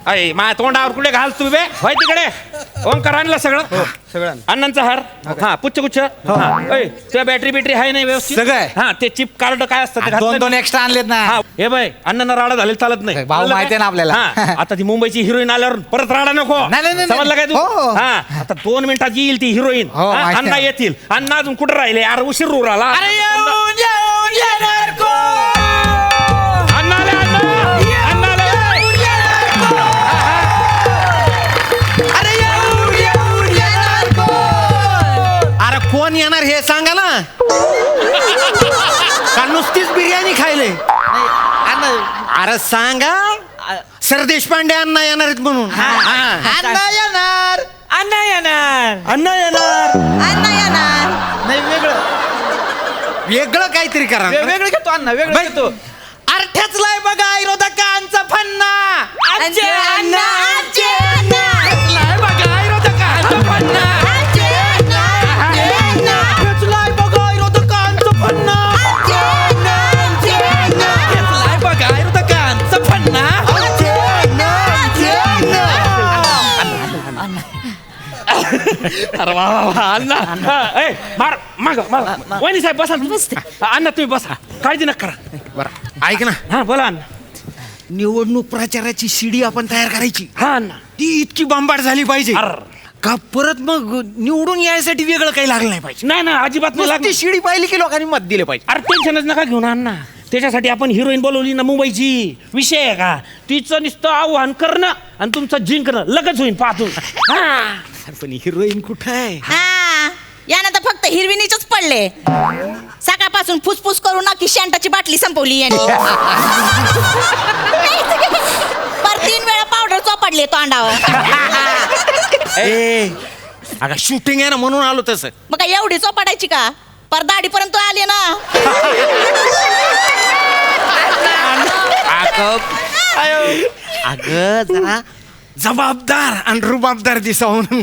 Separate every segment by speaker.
Speaker 1: अय माझ्या तोंडावर कुठे घाल तू बे होय तिकडे ओंकार आणलं सगळं
Speaker 2: सगळं
Speaker 1: अण्णांचा हार हा पुच्छ तुझ्या बॅटरी बिटरी आहे नाही व्यवस्थित
Speaker 2: सगळं आहे.
Speaker 1: हा ते चिप कार्ड काय असतं ते
Speaker 2: दोन
Speaker 1: घातलं
Speaker 2: दोन एक्स्ट्रा आणलेत ना.
Speaker 1: हा हे बाय अण्णांना राडा झालेला चालत नाही
Speaker 2: भाऊ
Speaker 1: कळलं
Speaker 2: माहिती आहे
Speaker 1: काय?
Speaker 2: ना आपल्याला.
Speaker 1: हा, आता ती मुंबईची हिरोईन आल्यावर परत राडा नको
Speaker 2: नाही, नाही, नाही,
Speaker 1: समजलं काय तू
Speaker 2: हो.
Speaker 1: हा आता 2 मिनिटात येईल ती हिरोईन
Speaker 2: हो, माहिती आहे.
Speaker 1: अण्णा येतील अण्णा अजून कुठे राहिले यार उशीर रूर आला अण्णा आले, अण्णा आले.
Speaker 2: अरे कोण येणार हे सांगा ना. का नुसतीच बिर्याणी खायले. अरे सांगा सर देशपांडे अण्णा येणार आहेत म्हणून.
Speaker 3: अण्णा येणार.
Speaker 2: अण्णा येणार.
Speaker 3: अण्णा येणार. अण्णा येणार.
Speaker 2: नाही वेगळं वेगळं काहीतरी करा.
Speaker 3: वेगळं घेतो अण्णा वेगळं घेतो.
Speaker 2: अर्थ्याचलाय बघा विरोधकांचा फन्ना.
Speaker 3: आजचे अण्णा. आजचे अण्णा.
Speaker 2: अर्थ्याचलाय बघा विरोधकांचा फन्ना.
Speaker 3: आजचे अण्णा. आजचे अण्णा.
Speaker 2: अर्थ्याचलाय बघा विरोधकांचा फन्ना.
Speaker 3: आजचे अण्णा. आजचे अण्णा.
Speaker 2: अर्थ्याचलाय बघा विरोधकांचा फन्ना.
Speaker 3: आजचे अण्णा. आजचे अण्णा.
Speaker 1: अरे वा वा वा अण्णा ए मार माग वहिनी साहेब बसा अण्णा तुम्ही बसा काळजी नका करा
Speaker 2: बरं ऐक ना.
Speaker 1: हा बोला अण्णा
Speaker 2: निवडणूक प्रचाराची शिडी आपण तयार करायची.
Speaker 1: हा अण्णा
Speaker 2: ती इतकी बंबाट झाली पाहिजे
Speaker 1: अर
Speaker 2: का परत मग निवडून यायसाठी वेगळं काही लागलं नाही पाहिजे.
Speaker 1: नाही ना अजिबात नाही
Speaker 2: ती
Speaker 1: लागली
Speaker 2: शिडी पाहिली की लोकांनी मत दिले पाहिजे.
Speaker 1: अरे टेन्शनच नका घेऊन अण्णा त्याच्यासाठी आपण हिरोईन बोलवली ना मुंबईची विषय आहे का तिचं नुसतं आव्हान करणं आणि तुमचं जिंकणं लगेच होईल पाहतून
Speaker 2: पण हिरोईन कुठं आहे.
Speaker 3: हा यानं तर फक्त हिरविनीचंच पडले सकाळपासून फुसफुस करून ना की शँटाची बाटली संपवली यांनी पर 3 वेळा पावडर चोपडली तोंडावर
Speaker 2: ए अगं शूटिंग आहे ना म्हणून आलो तसं.
Speaker 3: मग काय एवढी चोपडायची का पर दाढीपर्यंत आली ना
Speaker 2: अगं जरा जबाबदार आणि रुबाबदार दिसावं म्हणून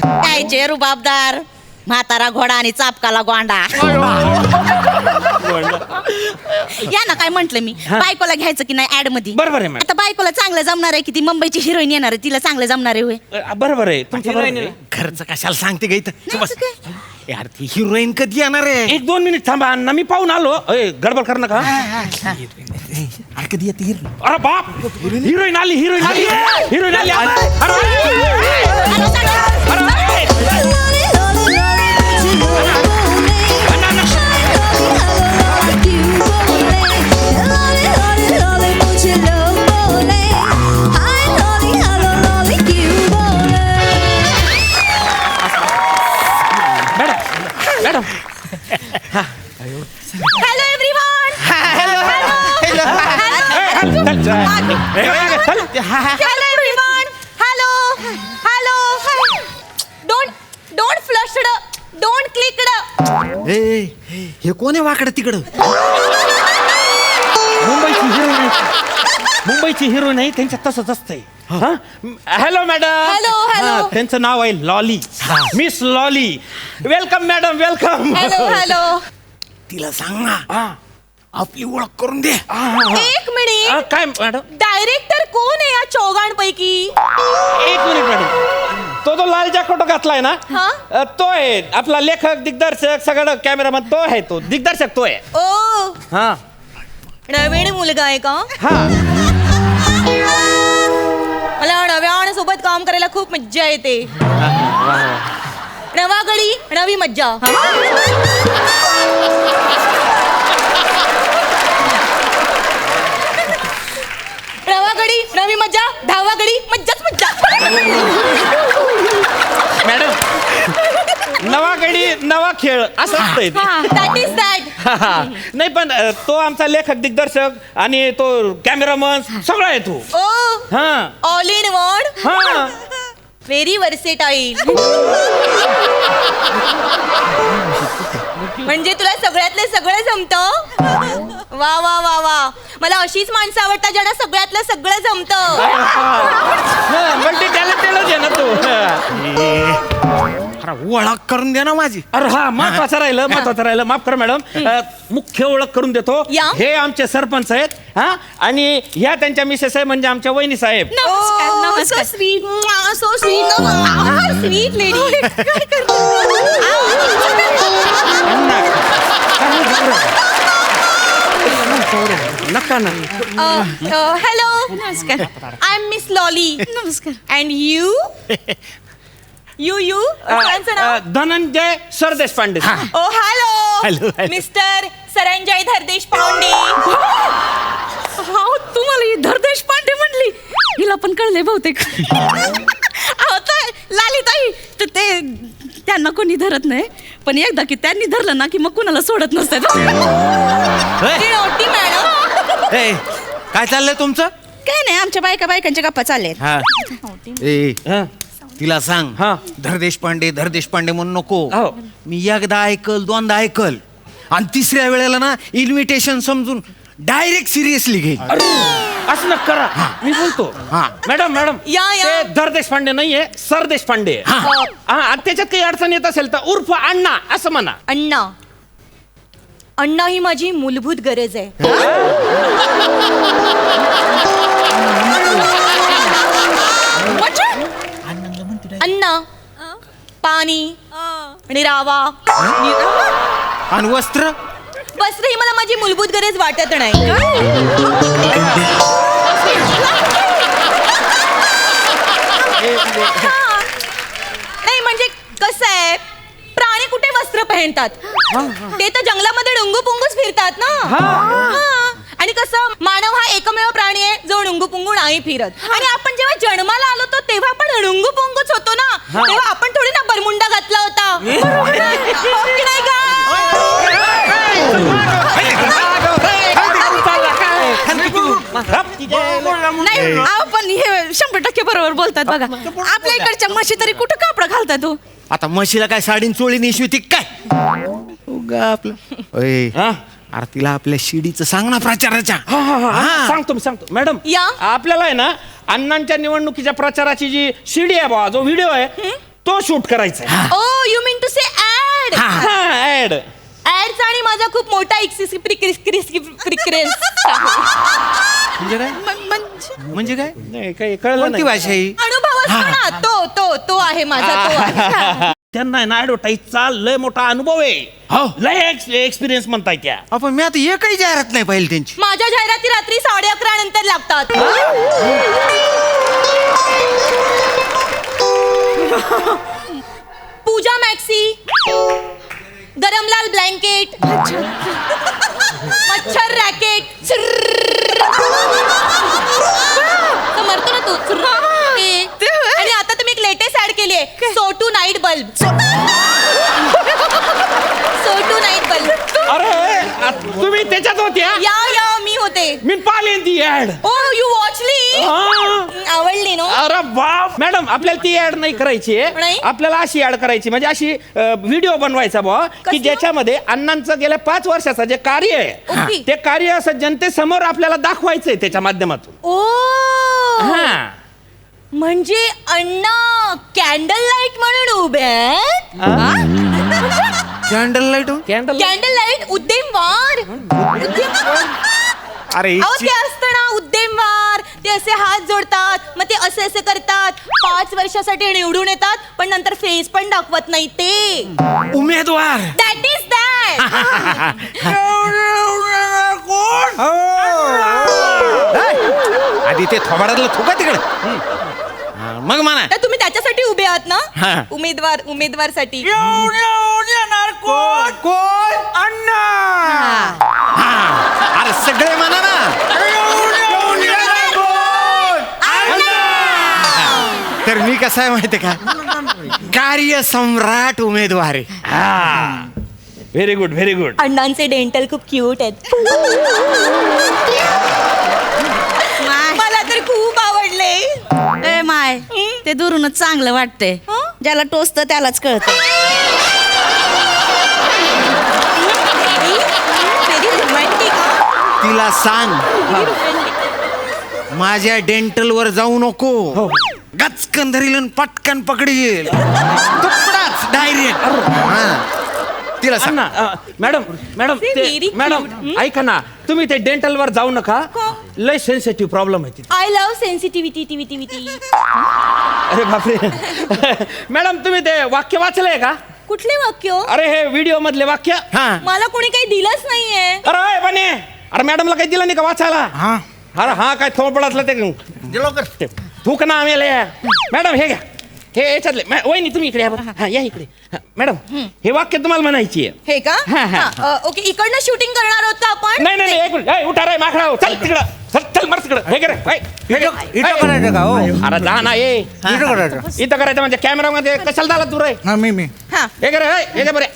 Speaker 3: कायचे रुबाबदार म्हातारा घोडा आणि चापकाला गोंडा या ना काय म्हंटल मी बायकोला घ्यायचं की नाही ऍड मध्ये
Speaker 1: बरोबर आहे मॅडम
Speaker 3: आता बायकोला चांगलं जमणार आहे की ती मुंबईची हिरोईन येणार आहे तिला चांगलं जमणार आहे होय
Speaker 1: बरोबर आहे तुमचं बरोबर आहे.
Speaker 2: खर्च कशाला सांगते ग इथं.
Speaker 3: नाही,
Speaker 2: बस.
Speaker 3: असं काय?
Speaker 2: यार ती हिरोईन कधी येणार आहे.
Speaker 1: 1-2 मिनिट थांबा अण्णा मी पाहून आलो अय गडबड कर नका
Speaker 2: अरे कधी येते हिरोईन.
Speaker 1: अरे बाप हिरोईन आली हिरोईन आली हिरोईन आली अरे madam
Speaker 3: hello everyone hello everyone hello hello don't flushed don't clicked
Speaker 2: ए हे कोण आहे वाकडं तिकडं.
Speaker 1: मुंबईची हिरोईन आहे त्यांच्यात तसंच असतंय हॅलो मॅडम
Speaker 3: हॅलो.
Speaker 1: त्यांचं नाव आहे lolly miss lolly welcome madam welcome
Speaker 3: hello
Speaker 2: तिला सांग ना आपली ओळख करून दे.
Speaker 3: एक मिनिट
Speaker 1: काय मॅडम
Speaker 3: डायरेक्टर कोण आहे या चौघांपैकी
Speaker 1: 1 मिनिट मॅडम तो लाल जॅकेट घातलाय ना
Speaker 3: हा?
Speaker 1: तो आहे आपला लेखक दिग्दर्शक सगळं कॅमेरामॅन तो आहे तो दिग्दर्शक तो आहे
Speaker 3: ओ
Speaker 1: हा
Speaker 3: नवीन मुलगा आहे का
Speaker 1: हा
Speaker 3: मला नव्या सोबत काम करायला खूप मज्जा येते नवा गडी नवी मज्जा नवा गडी नवी मज्जा 10वा गडी मज्जाच मज्जा
Speaker 1: मॅडम नवा गडी नवा खेळ असं असतंय ते.
Speaker 3: दॅट इज दॅट
Speaker 1: नाही पण तो आमचा लेखक दिग्दर्शक आणि तो कॅमेरामन सगळा आहे तो
Speaker 3: ओ
Speaker 1: हा
Speaker 3: ऑल इन वन
Speaker 1: हा
Speaker 3: व्हेरी वर्सेटाईल म्हणजे तुला सगळ्यातलं सगळं जमतं वा वा वा वा मला अशीच माणसं आवडतात ज्यांना सगळ्यातलं सगळं जमतं
Speaker 1: मल्टी टॅलेंटेडच आहे ना तू
Speaker 2: ओळख करून द्या ना माझी.
Speaker 1: अरे हा महत्वाचं राहिलं माफ करा मॅडम. मुख्य ओळख करून देतो.
Speaker 3: या.
Speaker 1: हे आमचे सरपंच आहेत हा, आणि ह्या त्यांच्या मिसेस आहे म्हणजे आमच्या वहिनी साहेब.
Speaker 3: So sweet so sweet sweet lady.
Speaker 1: नका ना.
Speaker 3: हॅलो नमस्कार. I am miss Lolly. नमस्कार. अँड यू यू सरांचं नाव?
Speaker 1: Dhananjay Sardeshpande.
Speaker 3: Oh hello
Speaker 2: Hello.
Speaker 3: Mister Saranjay Dhardesh Pande.
Speaker 4: तुम्हाला ही धरदेश पांडे म्हणली, हिला पण कळले बहुतेक. लालिताई तर ते त्यांना कोणी धरत नाही, पण एकदा की त्यांनी धरलं ना की मग कुणाला सोडत नसतात.
Speaker 3: नोटी मॅडम.
Speaker 2: ए, काय चाललंय तुमचं?
Speaker 4: काय नाही, आमच्या बायकांच्या गप्पा चाललेत.
Speaker 2: हा. ए,
Speaker 1: हा.
Speaker 2: तिला सांग
Speaker 1: हा.
Speaker 2: धरदेश पांडे म्हणू नको.
Speaker 1: हो.
Speaker 2: मी एकदा ऐकल, दोनदा ऐकल, आणि तिसऱ्या वेळेला ना इन्व्हिटेशन समजून डायरेक्ट सिरियसली घे.
Speaker 1: असं नका करा. मी बोलतो.
Speaker 2: हा.
Speaker 1: मॅडम
Speaker 3: या.
Speaker 1: ते धरदेशपांडे नाहीये, सरदेशपांडे.
Speaker 2: हा.
Speaker 1: आणि त्याच्यात काही अडचण येत असेल तर उर्फ अण्णा असं म्हणा.
Speaker 3: अण्णा. अण्णा ही माझी मूलभूत गरज आहे. अन्न, पाणी आणि रावा.
Speaker 2: आणि वस्त्र.
Speaker 3: वस्त्र ही मला माझी मूलभूत गरज वाटत नाही. नाही म्हणजे कसं आहे, प्राणी कुठे वस्त्र पहनतात? ते तर जंगलामध्ये डुंगू पुंगूच फिरतात ना. हा. आणि कसं, मानव हा एकमेव प्राणी आहे जो डुंगू पुंगू नाही फिरत. आणि आपण जेव्हा जन्माला आलो तो तेव्हा पण डुंगू पुंगूच होतो ना. तेव्हा आपण थोडी ना बरमुंडा घातला होता. हो की नाही का?
Speaker 4: नाही पण हे 100% बरोबर बोलतात बघा. आपल्या इकडच्या म्हशी तरी कुठं कापड घालतात तो.
Speaker 2: आता म्हशीला काय साडीन चोळी नेसविती काय? उगा आपलं. ओय,
Speaker 1: हा?
Speaker 2: अरे तिला आपल्या शिडीचं सांग ना प्रचाराच्या.
Speaker 1: हा. सांगतो मॅडम.
Speaker 3: या.
Speaker 1: आपल्याला आहे ना अण्णांच्या निवडणुकीच्या प्रचाराची जी सीडी आहे बा, जो व्हिडिओ आहे तो शूट करायचा आहे.
Speaker 3: Oh you mean to say ad.
Speaker 1: Ad.
Speaker 3: ऍडचा आणि माझा खूप मोठा
Speaker 2: म्हणजे काय? म्हणजे काय?
Speaker 1: नाही काही कळलं
Speaker 2: कोणती
Speaker 1: नाही.
Speaker 2: भाषा ही?
Speaker 3: अनुभव असतो ना, तो आहे माझा. तो आहे.
Speaker 1: त्यांना आहे ना ऍडव्हर्टाईजचा लय मोठा अनुभव आहे.
Speaker 2: हो.
Speaker 1: लय एक्सपिरियन्स म्हणताय त्या.
Speaker 2: आपण मी आता एकही जाहिरात नाही पाहिली त्यांची.
Speaker 3: माझ्या जाहिराती रात्री 11:30 नंतर लागतात. पूजा मॅक्सी, गरमलाल ब्लँकेट, मच्छर रॅकेट. मरतो ना तू. ते. आणि आता तुम्ही एक लेटेस्ट ऍड केली आहे, सोटू नाईट बल्ब. सोटू नाईट बल्ब.
Speaker 1: अरे तुम्ही त्याच्यात होत्या.
Speaker 3: या मी होते.
Speaker 1: मी पाहिली ती ऍड.
Speaker 3: O you वॉचली. आवडली ना.
Speaker 1: अरे बाप. मॅडम आपल्याला ती ऍड नाही करायची आहे.
Speaker 3: नाही?
Speaker 1: आपल्याला अशी ऍड करायची, म्हणजे अशी व्हिडिओ बनवायचा बा की
Speaker 3: कसलं?
Speaker 1: ज्याच्यामध्ये अण्णांचं गेल्या 5 वर्षाचं जे कार्य आहे
Speaker 3: ओके.
Speaker 1: ते कार्य असं जनतेसमोर आपल्याला दाखवायचंय त्याच्या माध्यमातून.
Speaker 3: ओ
Speaker 1: हा.
Speaker 3: म्हणजे अण्णा कॅन्डल लाईट म्हणून उभे आहेत.
Speaker 2: Candle light.
Speaker 1: Candle.
Speaker 3: Candle light उद्यमवार.
Speaker 2: अरे
Speaker 3: अहो ते असतं ना उद्यमवार. ते असे हात जोडतात, मग ते असे करतात, 5 वर्षासाठी निवडून येतात, पण नंतर फेस पण दाखवत नाही ते.
Speaker 2: उमेदवार.
Speaker 3: That is that.
Speaker 2: आधी ते थोबाडातलं थुका तिकडे. मग म्हणा.
Speaker 3: तर तुम्ही त्याच्यासाठी उभे आहात
Speaker 2: हा.
Speaker 3: ना, उमेदवारसाठी.
Speaker 2: कोण? अण्णा. अरे सगळे म्हणा ना. तर मी कसा आहे माहिती का, कार्य सम्राट उमेदवार आहे.
Speaker 1: Very good very good.
Speaker 3: अण्णांचे डेंटल खूप क्यूट आहेत. मला तर खूप आवडले.
Speaker 4: ए माय, ते दुरूनच चांगलं वाटते.
Speaker 3: हं?
Speaker 4: ज्याला टोचतं त्यालाच कळतं.
Speaker 3: Very romantic.
Speaker 2: तिला सांग माझ्या डेंटल वर जाऊ नको. गचकन धरील आणि पटकन पकडी येईल. तुकडाच डायरेक्ट तिला सांग.
Speaker 1: अण्णा मॅडम मॅडम
Speaker 3: Very
Speaker 1: ते
Speaker 3: cute.
Speaker 1: मॅडम ऐका ना तुम्ही ते डेंटल वर जाऊ नका लय सेन्सिटिव्ह प्रॉब्लेम आहे तिथे.
Speaker 3: आय लव्ह सेन्सिटिव्हिटी टिव्हिटी.
Speaker 1: अरे बापरे मॅडम तुम्ही ते वाक्य वाचलंय का?
Speaker 3: कुठले वाक्य?
Speaker 1: अरे हे व्हिडिओ मधले वाक्य.
Speaker 2: हा
Speaker 3: मला कोणी काही दिलंच नाहीये.
Speaker 1: अरे बने अरे मॅडमला काही दिलं नाही का वाचायला?
Speaker 2: हा
Speaker 1: अरे हा काय थोपडातलं ते
Speaker 2: लवकर
Speaker 1: थूक ना आम्हाला मॅडम हे घ्या हे याच्यातले वहिनी तुम्ही इकडे या बरं. हा या इकडे हा, मॅडम हे वाक्य तुम्हाला म्हणायची आहे.
Speaker 3: हे का?
Speaker 1: हा, हा.
Speaker 3: हा, ओके इकडनं शूटिंग करणार आहोत का आपण?
Speaker 1: नाही नाही एक मिनिट ए, उठा रे माकडा चल तिकडं चल चल मर तिकडं हे करे
Speaker 2: इथं करायचं का हो
Speaker 1: अरे जा ना ये
Speaker 2: इथं करायचं
Speaker 1: इथं करायचं म्हणजे कॅमेरामध्ये कशाला झाला तू रे
Speaker 2: हा मी
Speaker 3: हा
Speaker 1: हे करे हे बरे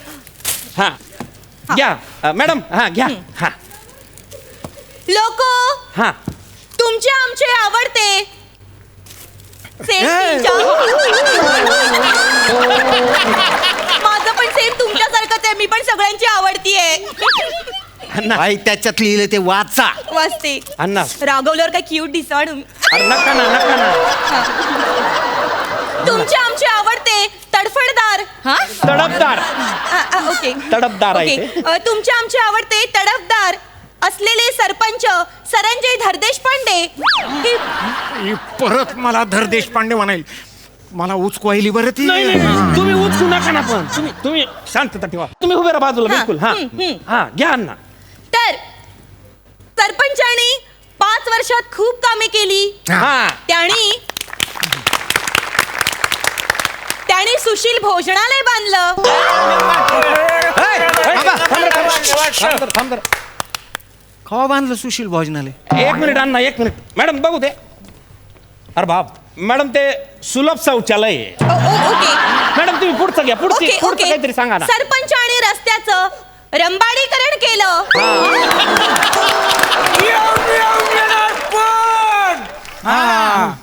Speaker 1: हा घ्या मॅडम हा घ्या हा
Speaker 3: लोक
Speaker 1: हा
Speaker 3: तुमचे आमचे आवडते सेम माझं पण सेम तुमच्यासारखंच आहे. मी पण सगळ्यांची आवडतीये.
Speaker 1: अण्णा
Speaker 2: आई त्याच्यात लिहिलं ते वाचा.
Speaker 3: वाचते.
Speaker 1: अण्णा
Speaker 3: रागवल्यावर काय क्यूट दिसा
Speaker 1: अरे नका ना
Speaker 3: तुमचे आमचे आवडते तडफडदार. हा
Speaker 1: तडपदार
Speaker 3: ओके
Speaker 1: तडपदार आहे
Speaker 3: ओके तुमचे आमचे आवडते तडफदार असलेले सरपंच सरंजय धरदेश पांडे.
Speaker 2: परत मला धर देशपांडे म्हणाल. मला उचकवायली बरं ती.
Speaker 1: नाही नाही तुम्ही उचकू नका ना पण तुम्ही शांतता ठेवा. तुम्ही उभे राहा बाजूला
Speaker 3: हा,
Speaker 1: बिलकुल हा हा घ्या अण्णा.
Speaker 3: तर सरपंचाने 5 वर्षात खूप कामे केली.
Speaker 1: हा
Speaker 3: त्यांनी सुशील भोजनालय बांधलं.
Speaker 1: थांब जरा.
Speaker 2: कवा बांधलं सुशील भोजनालय?
Speaker 1: एक मिनिट अण्णा एक मिनिट मॅडम बघू दे. अरे बाप मॅडम ते सुलभ शौचालय आहे.
Speaker 3: ओके
Speaker 1: मॅडम तुम्ही पुढचं घ्या पुढचं
Speaker 3: ओके
Speaker 1: काहीतरी सांगा ना.
Speaker 3: सरपंचाने रस्त्याचं रंबाडीकरण केलं.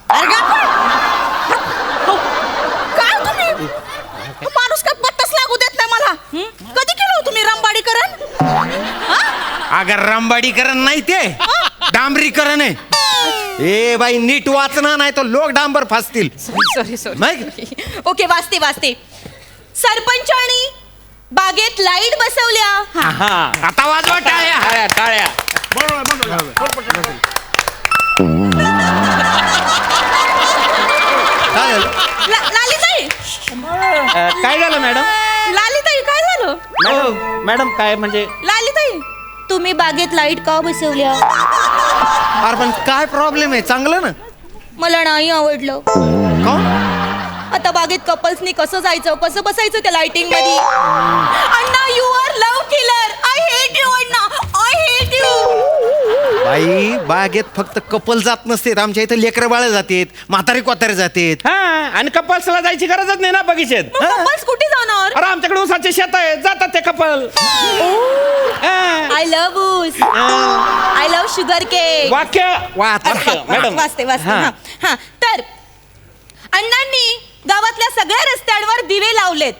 Speaker 4: अरे काय तुम्ही माणूस का पत्ताच लागू देत नाही मला. कधी केलं हो तुम्ही रंबाडीकरण?
Speaker 2: अगर रंबाडीकरण नाही ते डांबरीकरण आहे. ए बाई नीट वाचना नाही तर लोक डांबर फासतील.
Speaker 3: सॉरी ओके वाचते. सरपंचानी बागेत लाईट बसवल्या.
Speaker 1: हा
Speaker 2: आता वाजवा टाळ्या.
Speaker 1: टाळ्या
Speaker 2: काय झालं?
Speaker 3: लालीताई
Speaker 1: काय झालं मॅडम?
Speaker 3: लालीताई काय झालं?
Speaker 1: मॅडम काय म्हणजे
Speaker 3: लालीताई तुम्ही बागेत लाईट का बसवल्या?
Speaker 2: अरे पण काय प्रॉब्लेम आहे? चांगलं ना.
Speaker 3: मला नाही आवडलं.
Speaker 2: का?
Speaker 3: आता बागेत कपल्सनी कसं जायचं कसं बसायचं त्या लाइटिंग मध्ये? Anna you are love killer. I hate you Anna. I hate you.
Speaker 2: बाई बागेत फक्त कपल जात नसते. आमच्या इथे लेकरं बाळ जातात, म्हातारे कोतारे जातात.
Speaker 1: हा आणि कपल्सला जायची गरजच नाही ना बगीचेत.
Speaker 3: कपल्स कुठे जाणार?
Speaker 1: अरे आमच्याकडे ऊसाचे शेत आहेत जातात ते कपल.
Speaker 3: आय लव्ह ऊस. I love sugar cake.
Speaker 1: वाक्य मॅडम
Speaker 3: वाचते
Speaker 1: हा.
Speaker 3: हा तर अण्णांनी गावातल्या सगळ्या रस्त्यांवर दिवे लावलेत.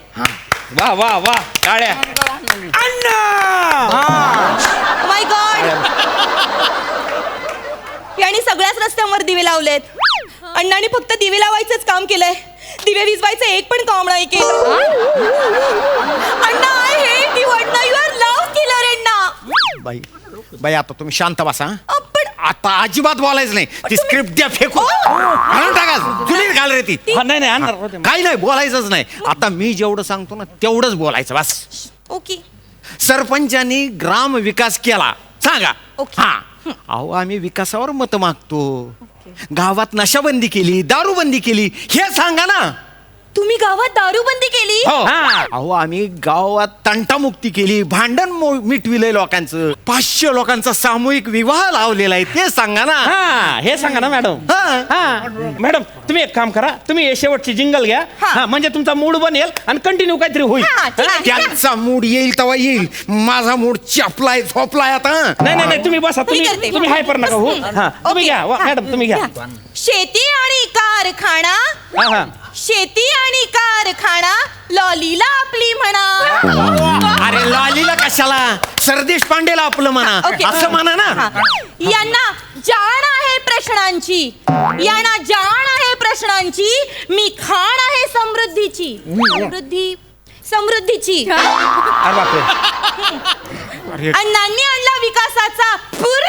Speaker 1: वा वा वा टाळ्या.
Speaker 3: माय गॉड यांनी सगळ्याच रस्त्यांवर दिवे लावलेत. अण्णांनी फक्त दिवे लावायचंच काम केलंय. दिवे विजवायचं एक पण काम नाही केलं. Anna I hate you Anna. You are love killer Anna.
Speaker 2: बाई आता तुम्ही शांत बसा.
Speaker 3: पण
Speaker 2: आता अजिबात बोलायचं नाही. ती स्क्रिप्ट द्या फेकून घालून टाका. जुनी घाल रे ती.
Speaker 1: हा, नाही आणणार
Speaker 2: काही नाही बोलायचंच नाही. आता मी जेवढं सांगतो ना तेवढंच बोलायचं बस.
Speaker 3: ओके
Speaker 2: सरपंचांनी ग्राम विकास केला सांगा.
Speaker 3: ओके.
Speaker 2: हा अहो आम्ही विकासावर मत मागतो. गावात नशाबंदी केली, दारूबंदी केली हे सांगा ना.
Speaker 3: तुम्ही गावात दारूबंदी केली?
Speaker 2: हो. अहो आम्ही गावात तंटामुक्ती केली, भांडण मिटविलंय लोकांचं, 500 लोकांचा सामूहिक विवाह लावलेला आहे ते सांगा ना.
Speaker 1: हा हे सांगा ना मॅडम. हा मॅडम तुम्ही एक काम करा तुम्ही हे शेवटची जिंगल घ्या. हा म्हणजे तुमचा मूड बनेल आणि कंटिन्यू काहीतरी होईल.
Speaker 3: हा, ठीक आहे.
Speaker 2: त्यांचा मूड येईल तेव्हा येईल. माझा मूड चपलाय झोपलाय आता.
Speaker 1: नाही तुम्ही बसा
Speaker 3: मी करते.
Speaker 1: तुम्ही हायपर नका हो. हा तुम्ही
Speaker 3: ओके.
Speaker 1: घ्या मॅडम तुम्ही घ्या.
Speaker 3: शेती आणि कारखाना.
Speaker 1: हा हा
Speaker 3: शेती आणि कारखाना लॉलीला आपली म्हणा.
Speaker 2: अरे लॉलीला कशाला? सरदेश पांडेला आपलं म्हणा.
Speaker 3: ओके.
Speaker 2: असं म्हणा ना.
Speaker 3: यांना जाण आहे प्रश्नांची. मी खाण आहे समृद्धीची. समृद्धी समृद्धीची.
Speaker 1: अरे बापरे. अरे
Speaker 3: अण्णांनी आणला विकासाचा पूर,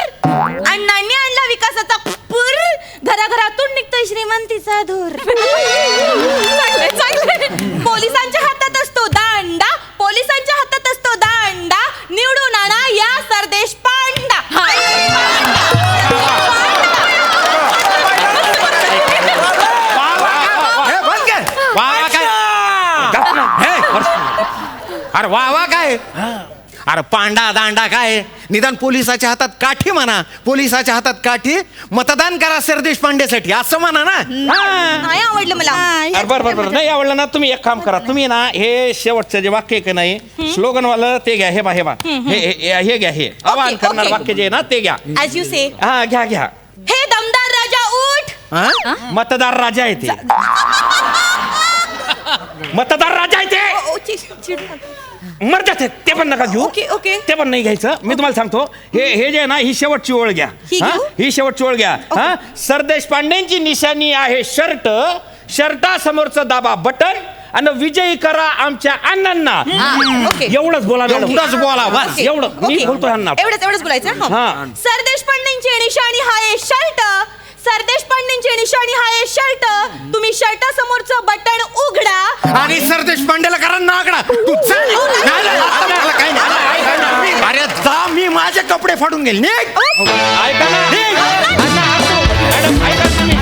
Speaker 3: अण्णांनी आणला विकासाचा पूर, घराघरातून निघतोय श्रीमंतीचा धूर. चांगलंय, चांगलंय. पोलिसांच्या हातात असतो दांडा, पोलिसांच्या हातात असतो दांडा, निवडून आणा या सरदेश पांडा.
Speaker 2: हे, बंद कर. वा वा काय हे, अरे वा वा काय अरे पांडा दांडा काय निदान पोलिसाच्या हातात काठी म्हणा, पोलिसाच्या हातात काठी, मतदान करा सरदेश पांडेसाठी असं म्हणा ना.
Speaker 3: नाही आवडलं मला.
Speaker 1: अरे बरं नाही आवडलं ना, तुम्ही एक काम करा, तुम्ही ना हे शेवटचं जे वाक्य आहे का नाही स्लोगन वालं ते घ्या. हे बा हे घ्या, हे आवाहन करणार
Speaker 3: okay.
Speaker 1: वाक्य जे आहे ना ते घ्या.
Speaker 3: ॲज यू से.
Speaker 1: हा घ्या.
Speaker 3: हे दमदार राजा उठ.
Speaker 2: हा?
Speaker 1: मतदार राजा आहे ते. मतदार राजा आहे ते.
Speaker 3: ओ, चिडू नका.
Speaker 1: मर्जात आहे ते पण नका घेऊ.
Speaker 3: ओके.
Speaker 1: ते पण नाही घ्यायचं. मी तुम्हाला सांगतो हे जे आहे ना ही शेवटची ओळ घ्या.
Speaker 3: ही
Speaker 1: हा?
Speaker 3: घेऊ?
Speaker 1: ही शेवटची ओळ घ्या. हा सरदेश पांडेंची निशाणी आहे शर्ट, शर्टासमोरचं दाबा बटन आणि विजयी करा आमच्या अण्णांना.
Speaker 3: ओके.
Speaker 1: एवढंच बोला मॅडम.
Speaker 2: एवढंच बोला बस.
Speaker 3: ओके.
Speaker 1: एवढं मी
Speaker 3: ओके.
Speaker 1: बोलतोय अण्णा.
Speaker 3: एवढंच बोलायचं.
Speaker 1: हा.
Speaker 3: सरदेश पांडेंची निशाणी हाय शर्ट, सरदेश पांडेंची निशाणी हाय शर्ट, तुम्ही शर्टा समोरचं बटन उघडा
Speaker 2: आणि सरदेश पांडेला करा नागडा. तू चल. नाही, नाही, आता मला काही नाही. अरे जा, मी माझे कपडे फाडून गेले. निघ.
Speaker 1: ऐका ना.
Speaker 2: निघ.
Speaker 1: अण्णा, मॅडम ऐका तुम्ही.